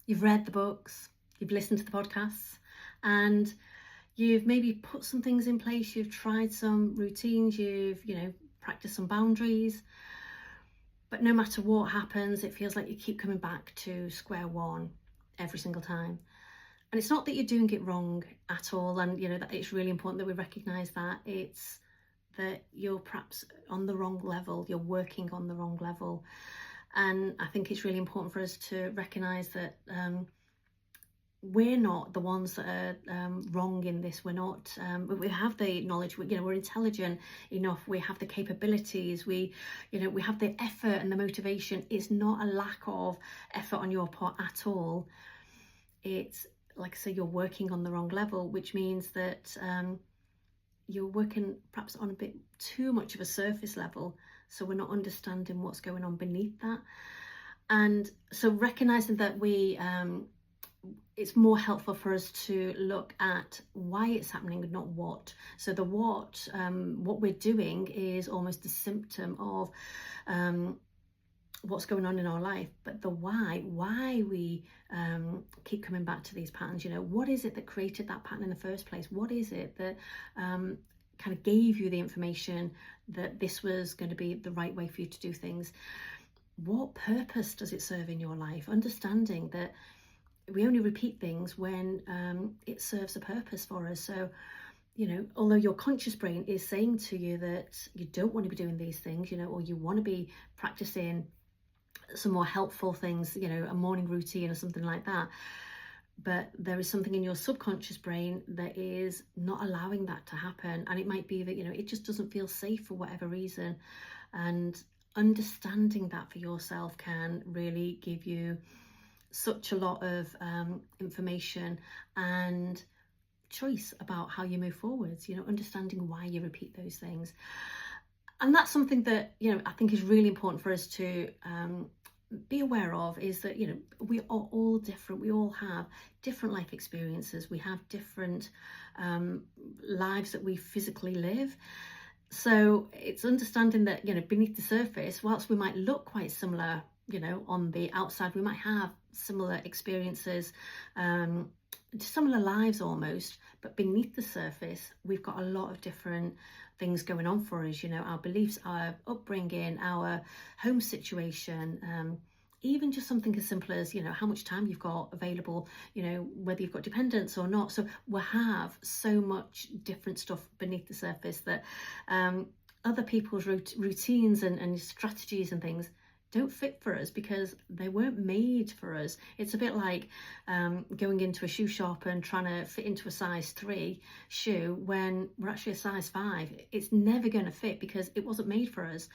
You've read the books, you've listened to the podcasts, and you've maybe put some things in place, you've tried some routines, you've, practiced some boundaries. But no matter what happens, it feels like you keep coming back to square one every single time. And it's not that you're doing it wrong at all. And, that it's really important that we recognise that. It's that you're perhaps on the wrong level, you're working on the wrong level. And I think it's really important for us to recognise that we're not the ones that are wrong in this. We're not, we have the knowledge, we're intelligent enough, we have the capabilities, we have the effort and the motivation. It's not a lack of effort on your part at all. It's, like I say, you're working on the wrong level, which means that you're working perhaps on a bit too much of a surface level. So we're not understanding what's going on beneath that. And so recognizing that it's more helpful for us to look at why it's happening and not what. So the what we're doing is almost a symptom of what's going on in our life, but the why we keep coming back to these patterns. What is it that created that pattern in the first place? What is it that kind of gave you the information that this was going to be the right way for you to do things? What purpose does it serve in your life? Understanding that we only repeat things when it serves a purpose for us. So, although your conscious brain is saying to you that you don't want to be doing these things, or you want to be practicing some more helpful things, a morning routine or something like that, but there is something in your subconscious brain that is not allowing that to happen. And it might be that, it just doesn't feel safe for whatever reason. And understanding that for yourself can really give you such a lot of information and choice about how you move forwards, understanding why you repeat those things. And that's something that, I think is really important for us to be aware of, is that, we are all different. We all have different life experiences. We have different lives that we physically live. So it's understanding that, beneath the surface, whilst we might look quite similar, on the outside, we might have similar experiences, similar lives almost, but beneath the surface, we've got a lot of different things going on for us, our beliefs, our upbringing, our home situation, even just something as simple as, how much time you've got available, whether you've got dependents or not. So we have so much different stuff beneath the surface that other people's routines and strategies and things don't fit for us because they weren't made for us. It's a bit like going into a shoe shop and trying to fit into a size 3 shoe when we're actually a size 5. It's never going to fit because it wasn't made for us.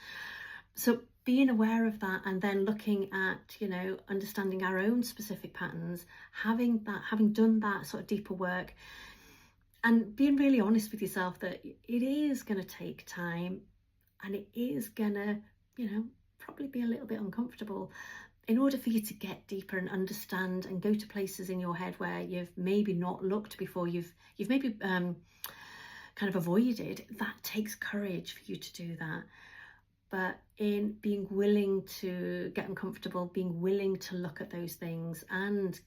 So being aware of that, and then looking at, understanding our own specific patterns, having done that sort of deeper work, and being really honest with yourself that it is going to take time, and it is going to, probably be a little bit uncomfortable in order for you to get deeper and understand and go to places in your head where you've maybe not looked before, you've maybe kind of avoided. That takes courage for you to do that. But in being willing to get uncomfortable, being willing to look at those things and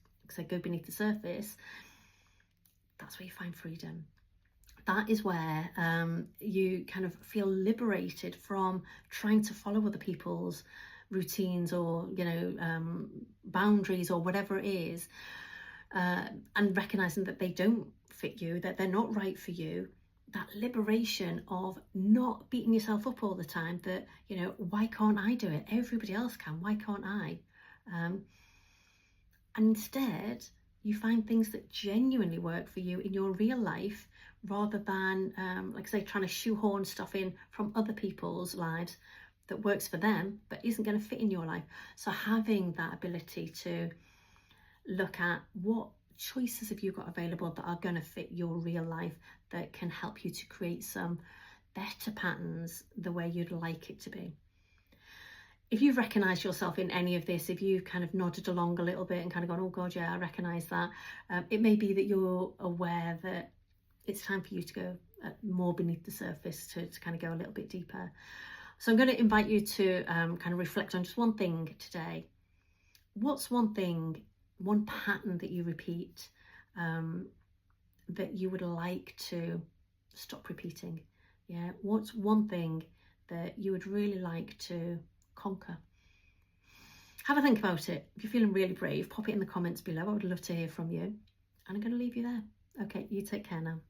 go beneath the surface, that's where you find freedom. That is where you kind of feel liberated from trying to follow other people's routines or, boundaries or whatever it is, and recognizing that they don't fit you, that they're not right for you. That liberation of not beating yourself up all the time, that, why can't I do it? Everybody else can. Why can't I? And instead, you find things that genuinely work for you in your real life, rather than, like I say, trying to shoehorn stuff in from other people's lives that works for them but isn't going to fit in your life. So having that ability to look at what choices have you got available that are going to fit your real life, that can help you to create some better patterns the way you'd like it to be. If you've recognised yourself in any of this, if you've kind of nodded along a little bit and kind of gone, oh God, yeah, I recognise that, it may be that you're aware that it's time for you to go more beneath the surface, to kind of go a little bit deeper. So I'm going to invite you to kind of reflect on just one thing today. What's one thing one pattern that you repeat that you would like to stop repeating? Yeah, what's one thing that you would really like to conquer? Have a think about it. If you're feeling really brave, pop it in the comments below. I would love to hear from you. And I'm going to leave you there. Okay, you take care now.